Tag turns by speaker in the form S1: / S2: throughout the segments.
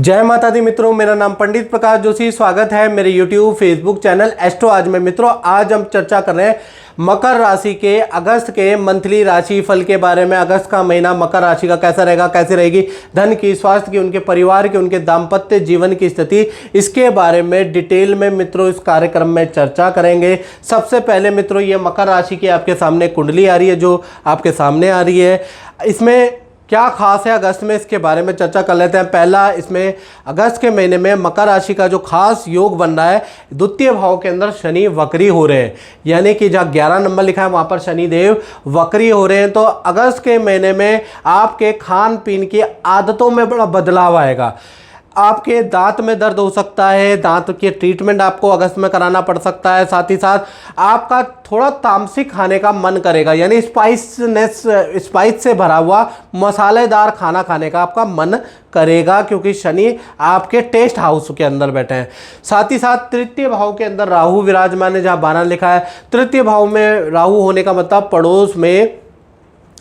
S1: जय माता दी मित्रों, मेरा नाम पंडित प्रकाश जोशी। स्वागत है मेरे YouTube फेसबुक चैनल एस्ट्रो आज में। मित्रों, आज हम चर्चा कर रहे हैं मकर राशि के अगस्त के मंथली राशि फल के बारे में। अगस्त का महीना मकर राशि का कैसा रहेगा, कैसे रहेगी धन की, स्वास्थ्य की, उनके परिवार की, उनके दाम्पत्य जीवन की स्थिति, इसके बारे में डिटेल में मित्रों इस कार्यक्रम में चर्चा करेंगे। सबसे पहले मित्रों, ये मकर राशि की आपके सामने कुंडली आ रही है, जो आपके सामने आ रही है। इसमें क्या खास है अगस्त में, इसके बारे में चर्चा कर लेते हैं। पहला, इसमें अगस्त के महीने में मकर राशि का जो खास योग बन रहा है, द्वितीय भाव के अंदर शनि वक्री हो रहे हैं, यानी कि जहाँ 11 नंबर लिखा है वहाँ पर शनि देव वक्री हो रहे हैं। तो अगस्त के महीने में आपके खान पीन की आदतों में बड़ा बदलाव आएगा। आपके दांत में दर्द हो सकता है, दांत के ट्रीटमेंट आपको अगस्त में कराना पड़ सकता है। साथ ही साथ आपका थोड़ा तामसिक खाने का मन करेगा, यानी स्पाइस से भरा हुआ मसालेदार खाना खाने का आपका मन करेगा, क्योंकि शनि आपके टेस्ट हाउस के अंदर बैठे हैं। साथ ही साथ तृतीय भाव के अंदर राहु विराजमान है, जहाँ 12 लिखा है। तृतीय भाव में राहु होने का मतलब पड़ोस में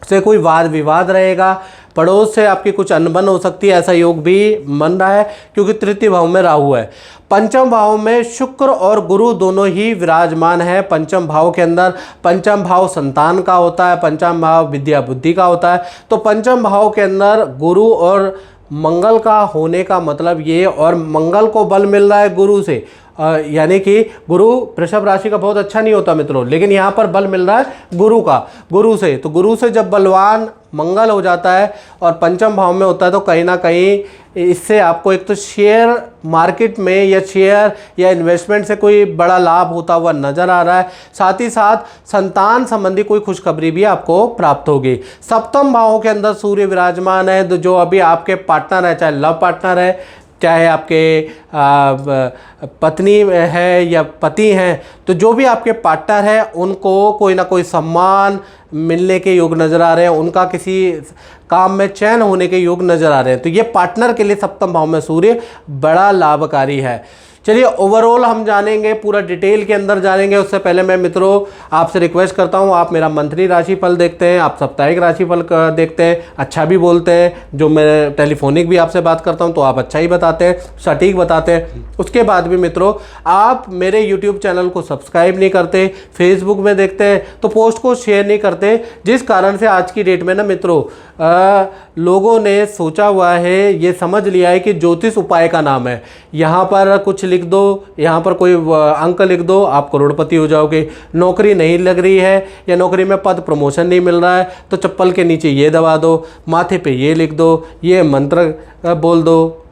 S1: से कोई वाद विवाद रहेगा, पड़ोस से आपकी कुछ अनबन हो सकती है, ऐसा योग भी बन रहा है क्योंकि तृतीय भाव में राहु है। पंचम भाव में शुक्र और गुरु दोनों ही विराजमान है। पंचम भाव के अंदर, पंचम भाव संतान का होता है, पंचम भाव विद्या बुद्धि का होता है। तो पंचम भाव के अंदर गुरु और मंगल का होने का मतलब ये, और मंगल को बल मिल रहा है गुरु से, यानी कि गुरु वृषभ राशि का बहुत अच्छा नहीं होता मित्रों, लेकिन यहाँ पर बल मिल रहा है गुरु का, गुरु से। तो गुरु से जब बलवान मंगल हो जाता है और पंचम भाव में होता है, तो कहीं ना कहीं इससे आपको एक तो शेयर मार्केट में या शेयर या इन्वेस्टमेंट से कोई बड़ा लाभ होता हुआ नजर आ रहा है। साथ ही साथ संतान संबंधी कोई खुशखबरी भी आपको प्राप्त होगी। सप्तम भाव के अंदर सूर्य विराजमान है, तो जो अभी आपके पार्टनर है, चाहे लव पार्टनर है, चाहे आपके पत्नी है या पति हैं, तो जो भी आपके पार्टनर है उनको कोई ना कोई सम्मान मिलने के योग नज़र आ रहे हैं, उनका किसी काम में चयन होने के योग नज़र आ रहे हैं। तो ये पार्टनर के लिए सप्तम भाव में सूर्य बड़ा लाभकारी है। चलिए, ओवरऑल हम जानेंगे, पूरा डिटेल के अंदर जानेंगे। उससे पहले मैं मित्रों आपसे रिक्वेस्ट करता हूं, आप मेरा मंथली राशिफल देखते हैं, आप साप्ताहिक राशिफल देखते हैं, अच्छा भी बोलते हैं। जो मैं टेलीफोनिक भी आपसे बात करता हूं तो आप अच्छा ही बताते हैं, सटीक बताते हैं। उसके बाद भी मित्रों, आप मेरे यूट्यूब चैनल को सब्सक्राइब नहीं करते, फेसबुक में देखते हैं तो पोस्ट को शेयर नहीं करते, जिस कारण से आज की डेट में ना मित्रों लोगों ने सोचा हुआ है, ये समझ लिया है कि ज्योतिष उपाय का नाम है। यहाँ पर कुछ लिख दो, यहाँ पर कोई अंक लिख दो, आप करोड़पति हो जाओगे। नौकरी नहीं लग रही है या नौकरी में पद प्रमोशन नहीं मिल रहा है, तो चप्पल के नीचे ये दबा दो, माथे पे ये लिख दो, ये मंत्र बोल दो।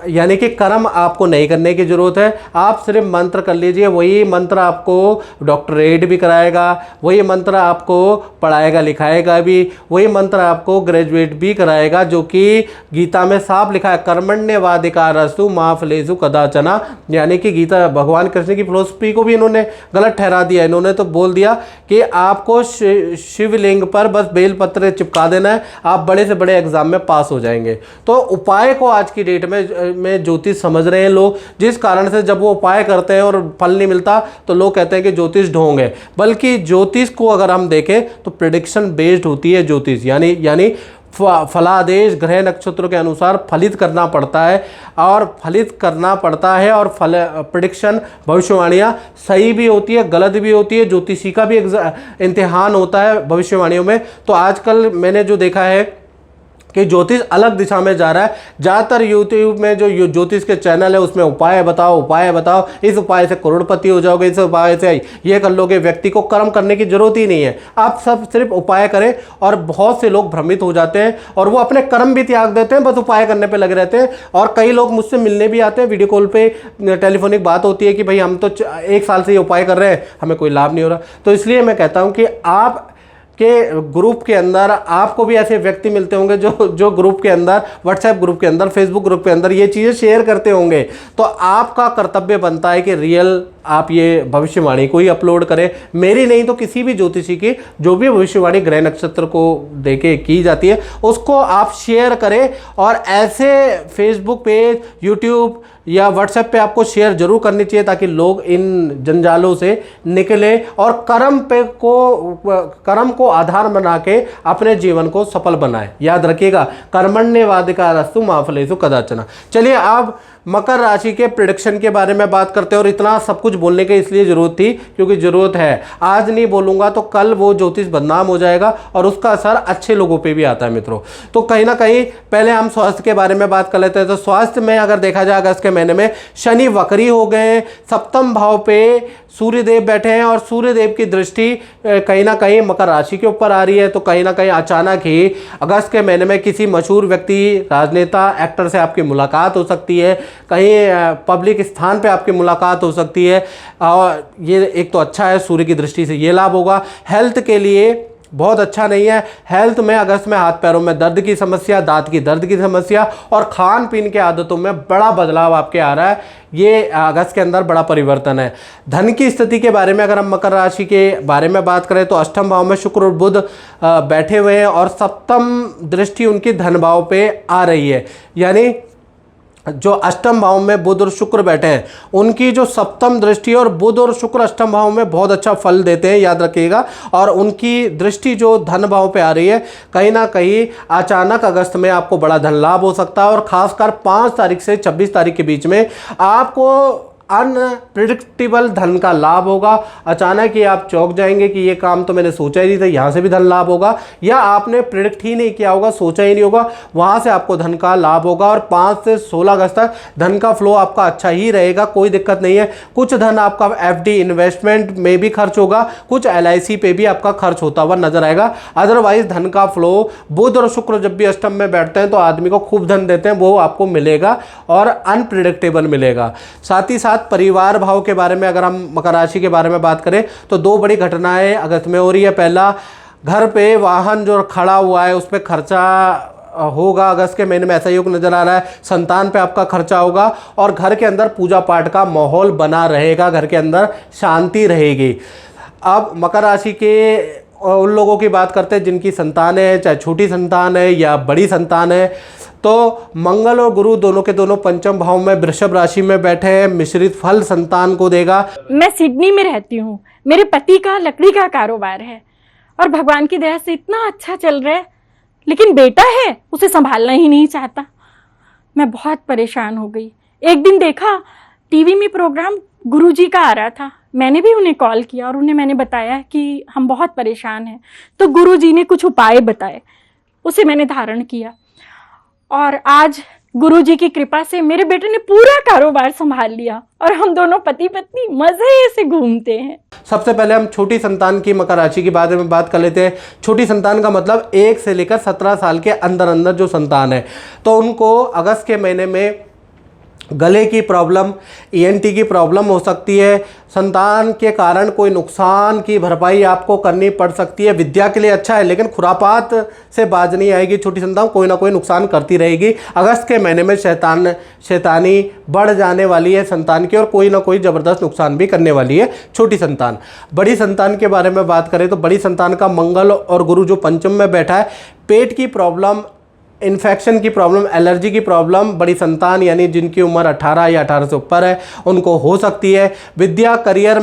S1: यानी कि कर्म आपको नहीं करने की ज़रूरत है, आप सिर्फ मंत्र कर लीजिए। वही मंत्र आपको डॉक्टरेट भी कराएगा, वही मंत्र आपको पढ़ाएगा लिखाएगा भी, वही मंत्र आपको ग्रेजुएट भी कराएगा, जो कि गीता में साफ लिखा है, कर्मण्यवाधिकारस्तु मा फलेषु कदाचन। यानी कि गीता, भगवान कृष्ण की फिलोसफी को भी इन्होंने गलत ठहरा दिया। इन्होंने तो बोल दिया कि आपको शिवलिंग पर बस बेलपत्र चिपका देना है, आप बड़े से बड़े एग्जाम में पास हो जाएंगे। तो उपाय को आज की डेट में ज्योतिष समझ रहे हैं लोग, जिस कारण से जब वो उपाय करते हैं और फल नहीं मिलता तो लोग कहते हैं कि ज्योतिष ढोंग है। बल्कि ज्योतिष को अगर हम देखें तो प्रेडिक्शन बेस्ड होती है ज्योतिष, यानी फलादेश ग्रह नक्षत्रों के अनुसार फलित करना पड़ता है, और फलित करना पड़ता है, और प्रेडिक्शन भविष्यवाणियाँ सही भी होती है, गलत भी होती है। ज्योतिषी का भी इम्तिहान होता है भविष्यवाणियों में। तो आजकल मैंने जो देखा है कि ज्योतिष अलग दिशा में जा रहा है। ज़्यादातर यूट्यूब में जो ज्योतिष के चैनल है उसमें उपाय बताओ, उपाय बताओ, इस उपाय से करोड़पति हो जाओगे, इस उपाय से ये कर लोगे। व्यक्ति को कर्म करने की जरूरत ही नहीं है, आप सब सिर्फ उपाय करें। और बहुत से लोग भ्रमित हो जाते हैं और वो अपने कर्म भी त्याग देते हैं, बस उपाय करने पर लगे रहते हैं। और कई लोग मुझसे मिलने भी आते हैं, वीडियो कॉल पर टेलीफोनिक बात होती है कि भाई हम तो 1 साल से ये उपाय कर रहे हैं, हमें कोई लाभ नहीं हो रहा। तो इसलिए मैं कहता हूँ कि आप के ग्रुप के अंदर आपको भी ऐसे व्यक्ति मिलते होंगे जो ग्रुप के अंदर, व्हाट्सएप ग्रुप के अंदर, फेसबुक ग्रुप के अंदर ये चीज़ें शेयर करते होंगे। तो आपका कर्तव्य बनता है कि रियल आप ये भविष्यवाणी को ही अपलोड करें, मेरी नहीं तो किसी भी ज्योतिषी की जो भी भविष्यवाणी ग्रह नक्षत्र को देके की जाती है उसको आप शेयर करें। और ऐसे फेसबुक पेज, यूट्यूब या व्हाट्सएप पे आपको शेयर जरूर करनी चाहिए ताकि लोग इन जंजालों से निकले और कर्म को आधार बना के अपने जीवन को सफल बनाए। याद रखिएगा, कर्मण्येवाधिकारस्तु मा फलेषु कदाचन। चलिए अब मकर राशि के प्रेडिक्शन के बारे में बात करते हैं। और इतना सब कुछ बोलने की इसलिए जरूरत थी क्योंकि जरूरत है, आज नहीं बोलूंगा तो कल वो ज्योतिष बदनाम हो जाएगा और उसका असर अच्छे लोगों पे भी आता है मित्रों। तो कहीं ना कहीं पहले हम स्वास्थ्य के बारे में बात कर लेते हैं। तो स्वास्थ्य में अगर देखा जाए अगस्त के महीने में शनि वक्री हो गए, सप्तम भाव पे सूर्यदेव बैठे हैं और सूर्यदेव की दृष्टि कहीं ना कहीं मकर राशि के ऊपर आ रही है। तो कहीं ना कहीं अचानक ही अगस्त के महीने में किसी मशहूर व्यक्ति, राजनेता, एक्टर से आपकी मुलाकात हो सकती है, कहीं पब्लिक स्थान पे आपकी मुलाकात हो सकती है। और ये एक तो अच्छा है, सूर्य की दृष्टि से ये लाभ होगा। हेल्थ के लिए बहुत अच्छा नहीं है। हेल्थ में अगस्त में हाथ पैरों में दर्द की समस्या, दांत की दर्द की समस्या और खान पीन के आदतों में बड़ा बदलाव आपके आ रहा है। ये अगस्त के अंदर बड़ा परिवर्तन है। धन की स्थिति के बारे में अगर हम मकर राशि के बारे में बात करें तो अष्टम भाव में शुक्र और बुध बैठे हुए हैं और सप्तम दृष्टि उनकी धन भाव पे आ रही है। यानी जो अष्टम भाव में बुध और शुक्र बैठे हैं उनकी जो सप्तम दृष्टि, और बुध और शुक्र अष्टम भाव में बहुत अच्छा फल देते हैं, याद रखिएगा। और उनकी दृष्टि जो धन भाव पे आ रही है, कहीं ना कहीं अचानक अगस्त में आपको बड़ा धन लाभ हो सकता है। और खासकर 5 तारीख से 26 तारीख के बीच में आपको अनप्रिडिक्टेबल धन का लाभ होगा। अचानक ही आप चौंक जाएंगे कि ये काम तो मैंने सोचा ही नहीं था, यहाँ से भी धन लाभ होगा, या आपने प्रिडिक्ट ही नहीं किया होगा, सोचा ही नहीं होगा, वहाँ से आपको धन का लाभ होगा। और 5 से 16 अगस्त तक धन का फ्लो आपका अच्छा ही रहेगा, कोई दिक्कत नहीं है। कुछ धन आपका एफडी इन्वेस्टमेंट में भी खर्च होगा, कुछ LIC पे भी आपका खर्च होता हुआ नजर आएगा। अदरवाइज धन का फ्लो, बुध और शुक्र जब भी अष्टम में बैठते हैं तो आदमी को खूब धन देते हैं, वो आपको मिलेगा और अनप्रिडिक्टेबल मिलेगा। साथ ही साथ परिवार भाव के बारे में अगर हम मकर राशि के बारे में बात करें तो 2 बड़ी घटनाएं अगस्त में हो रही है। पहला, घर पे वाहन जो खड़ा हुआ है उस पर खर्चा होगा अगस्त के महीने में, ऐसा योग नजर आ रहा है। संतान पे आपका खर्चा होगा और घर के अंदर पूजा पाठ का माहौल बना रहेगा, घर के अंदर शांति रहेगी। अब मकर राशि के उन लोगों की बात करते हैं जिनकी संतान है, चाहे छोटी संतान है या बड़ी संतान है। तो मंगल और गुरु दोनों के दोनों पंचम भाव में वृषभ राशि में बैठे हैं, मिश्रित फल संतान को देगा।
S2: मैं सिडनी में रहती हूँ, मेरे पति का लकड़ी का कारोबार है और भगवान की दया से इतना अच्छा चल रहा है, लेकिन बेटा है उसे संभालना ही नहीं चाहता। मैं बहुत परेशान हो गई। एक दिन देखा टीवी में प्रोग्राम गुरुजी का आ रहा था, मैंने भी उन्हें कॉल किया और उन्हें मैंने बताया कि हम बहुत परेशान हैं। तो गुरुजी ने कुछ उपाय बताए, उसे मैंने धारण किया और आज गुरुजी की कृपा से मेरे बेटे ने पूरा कारोबार संभाल लिया और हम दोनों पति पत्नी मजे से घूमते हैं।
S1: सबसे पहले हम छोटी संतान की मकर राशि के बारे में बात कर लेते हैं। छोटी संतान का मतलब 1 से लेकर 17 साल के अंदर अंदर जो संतान है, तो उनको अगस्त के महीने में गले की प्रॉब्लम, ENT की प्रॉब्लम हो सकती है। संतान के कारण कोई नुकसान की भरपाई आपको करनी पड़ सकती है। विद्या के लिए अच्छा है लेकिन खुरापात से बाज नहीं आएगी। छोटी संतान कोई ना कोई नुकसान करती रहेगी। अगस्त के महीने में शैतानी बढ़ जाने वाली है संतान की और कोई ना कोई ज़बरदस्त नुकसान भी करने वाली है छोटी संतान। बड़ी संतान के बारे में बात करें तो बड़ी संतान का मंगल और गुरु जो पंचम में बैठा है, पेट की प्रॉब्लम, इन्फेक्शन की प्रॉब्लम, एलर्जी की प्रॉब्लम बड़ी संतान यानी जिनकी उम्र 18 या 18 से ऊपर है उनको हो सकती है। विद्या करियर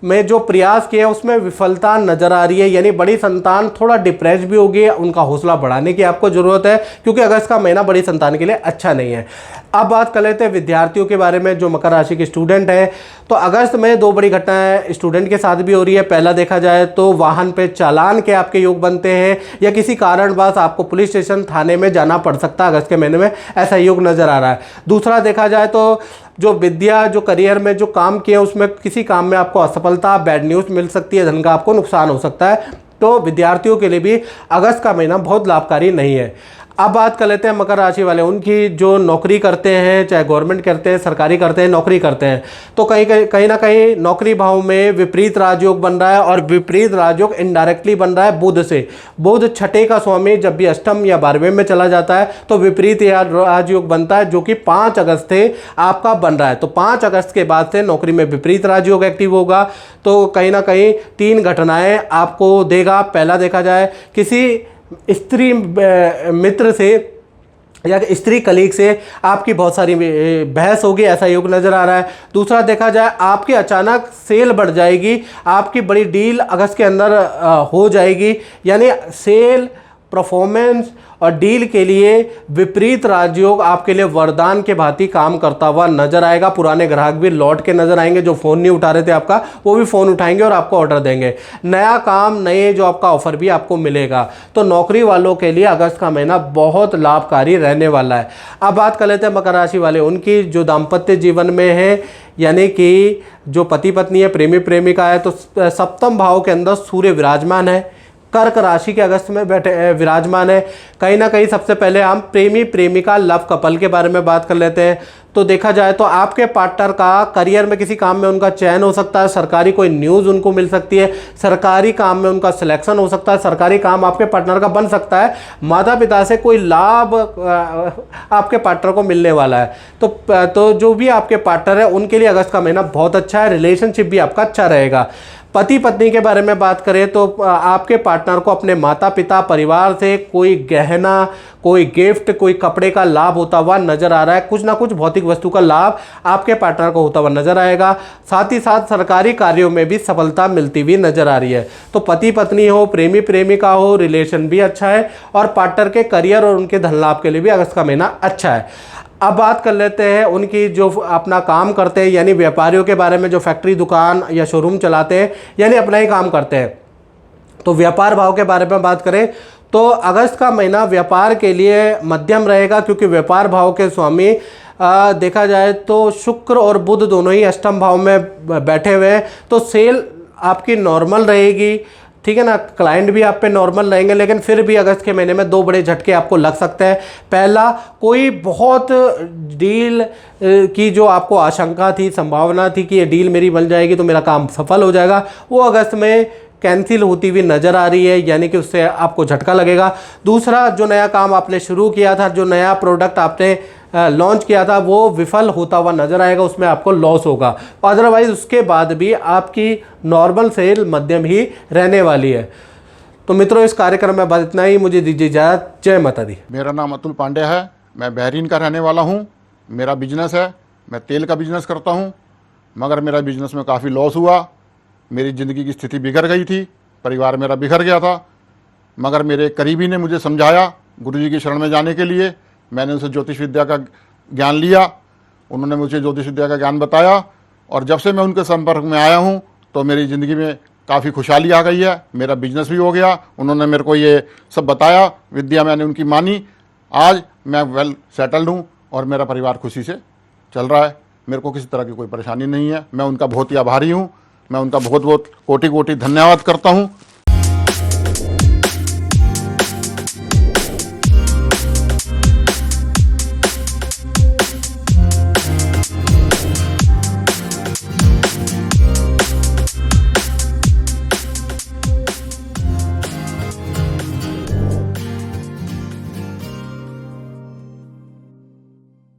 S1: में जो प्रयास किए उसमें विफलता नजर आ रही है, यानी बड़ी संतान थोड़ा डिप्रेस भी होगी। उनका हौसला बढ़ाने की आपको ज़रूरत है क्योंकि अगस्त का महीना बड़ी संतान के लिए अच्छा नहीं है। अब बात कर लेते हैं विद्यार्थियों के बारे में जो मकर राशि के स्टूडेंट हैं। तो अगस्त में 2 बड़ी घटनाएं स्टूडेंट के साथ भी हो रही है। पहला देखा जाए तो वाहन पे चालान के आपके योग बनते हैं या किसी कारणवश आपको पुलिस स्टेशन, थाने में जाना पड़ सकता है अगस्त के महीने में, ऐसा योग नज़र आ रहा है। दूसरा देखा जाए तो जो विद्या, जो करियर में जो काम किए उसमें किसी काम में आपको असफलता, बैड न्यूज़ मिल सकती है, धन का आपको नुकसान हो सकता है। तो विद्यार्थियों के लिए भी अगस्त का महीना बहुत लाभकारी नहीं है। अब बात कर लेते हैं मकर राशि वाले, उनकी जो नौकरी करते हैं, चाहे गवर्नमेंट करते हैं, सरकारी करते हैं, नौकरी करते हैं, तो कहीं ना कहीं नौकरी भाव में विपरीत राजयोग बन रहा है और विपरीत राजयोग इनडायरेक्टली बन रहा है बुध से। बुध छठे का स्वामी जब भी अष्टम या 12वें में चला जाता है तो विपरीत राजयोग बनता है जो कि 5 अगस्त से आपका बन रहा है। तो 5 अगस्त के बाद से नौकरी में विपरीत राजयोग एक्टिव होगा। तो कहीं ना कहीं 3 घटनाएं आपको देगा। पहला देखा जाए किसी स्त्री मित्र से या स्त्री कलीग से आपकी बहुत सारी बहस होगी, ऐसा योग नज़र आ रहा है। दूसरा देखा जाए आपकी अचानक सेल बढ़ जाएगी, आपकी बड़ी डील अगस्त के अंदर हो जाएगी, यानी सेल, परफॉर्मेंस और डील के लिए विपरीत राजयोग आपके लिए वरदान के भांति काम करता हुआ नजर आएगा। पुराने ग्राहक भी लौट के नजर आएंगे, जो फ़ोन नहीं उठा रहे थे आपका वो भी फ़ोन उठाएंगे और आपको ऑर्डर देंगे। नया काम, नए जो आपका ऑफर भी आपको मिलेगा। तो नौकरी वालों के लिए अगस्त का महीना बहुत लाभकारी रहने वाला है। अब बात कर लेते हैं मकर राशि वाले, उनकी जो दाम्पत्य जीवन में है, यानी कि जो पति पत्नी है, प्रेमी प्रेमिका है, तो सप्तम भाव के अंदर सूर्य विराजमान है, कर्क राशि के अगस्त में बैठे विराजमान है। कहीं ना कहीं सबसे पहले हम प्रेमी प्रेमिका लव कपल के बारे में बात कर लेते हैं। तो देखा जाए तो आपके पार्टनर का करियर में किसी काम में उनका चयन हो सकता है, सरकारी कोई न्यूज़ उनको मिल सकती है, सरकारी काम में उनका सिलेक्शन हो सकता है, सरकारी काम आपके पार्टनर का बन सकता है, माता पिता से कोई लाभ आपके पार्टनर को मिलने वाला है। तो जो भी आपके पार्टनर है उनके लिए अगस्त का महीना बहुत अच्छा है, रिलेशनशिप भी आपका अच्छा रहेगा। पति पत्नी के बारे में बात करें तो आपके पार्टनर को अपने माता पिता, परिवार से कोई गहना, कोई गिफ्ट, कोई कपड़े का लाभ होता हुआ नजर आ रहा है। कुछ ना कुछ भौतिक वस्तु का लाभ आपके पार्टनर को होता हुआ नजर आएगा। साथ ही साथ सरकारी कार्यों में भी सफलता मिलती हुई नजर आ रही है। तो पति पत्नी हो, प्रेमी प्रेमिका हो, रिलेशन भी अच्छा है और पार्टनर के करियर और उनके धन लाभ के लिए भी अगस्त का महीना अच्छा है। अब बात कर लेते हैं उनकी जो अपना काम करते हैं, यानी व्यापारियों के बारे में, जो फैक्ट्री, दुकान या शोरूम चलाते हैं, यानी अपना ही काम करते हैं। तो व्यापार भाव के बारे में बात करें तो अगस्त का महीना व्यापार के लिए मध्यम रहेगा, क्योंकि व्यापार भाव के स्वामी देखा जाए तो शुक्र और बुध दोनों ही अष्टम भाव में बैठे हुए हैं। तो सेल आपकी नॉर्मल रहेगी, ठीक है ना, क्लाइंट भी आप पे नॉर्मल रहेंगे, लेकिन फिर भी अगस्त के महीने में दो बड़े झटके आपको लग सकते हैं। पहला, कोई बहुत डील की जो आपको आशंका थी, संभावना थी कि ये डील मेरी बन जाएगी तो मेरा काम सफल हो जाएगा, वो अगस्त में कैंसिल होती हुई नज़र आ रही है, यानी कि उससे आपको झटका लगेगा। दूसरा, जो नया काम आपने शुरू किया था, जो नया प्रोडक्ट आपने लॉन्च किया था, वो विफल होता हुआ नज़र आएगा, उसमें आपको लॉस होगा। अदरवाइज़ उसके बाद भी आपकी नॉर्मल सेल मध्यम ही रहने वाली है। तो मित्रों, इस कार्यक्रम में बस इतना ही, मुझे दीजिए इजाज़त। जय माता दी।
S3: मेरा नाम अतुल पांडे है, मैं बहरीन का रहने वाला हूँ। मेरा बिजनेस है, मैं तेल का बिजनेस करता हूँ, मगर मेरा बिजनेस में काफ़ी लॉस हुआ। मेरी ज़िंदगी की स्थिति बिगड़ गई थी, परिवार मेरा बिखर गया था, मगर मेरे करीबी ने मुझे समझाया गुरुजी की शरण में जाने के लिए। मैंने उनसे ज्योतिष विद्या का ज्ञान लिया, उन्होंने मुझे ज्योतिष विद्या का ज्ञान बताया, और जब से मैं उनके संपर्क में आया हूँ तो मेरी ज़िंदगी में काफ़ी खुशहाली आ गई है, मेरा बिजनेस भी हो गया। उन्होंने मेरे को ये सब बताया, विद्या मैंने उनकी मानी। आज मैं वेल सेटल्ड हूँ और मेरा परिवार खुशी से चल रहा है, मेरे को किसी तरह की कोई परेशानी नहीं है। मैं उनका बहुत ही आभारी हूँ, मैं उनका बहुत बहुत कोटि कोटि धन्यवाद करता हूँ।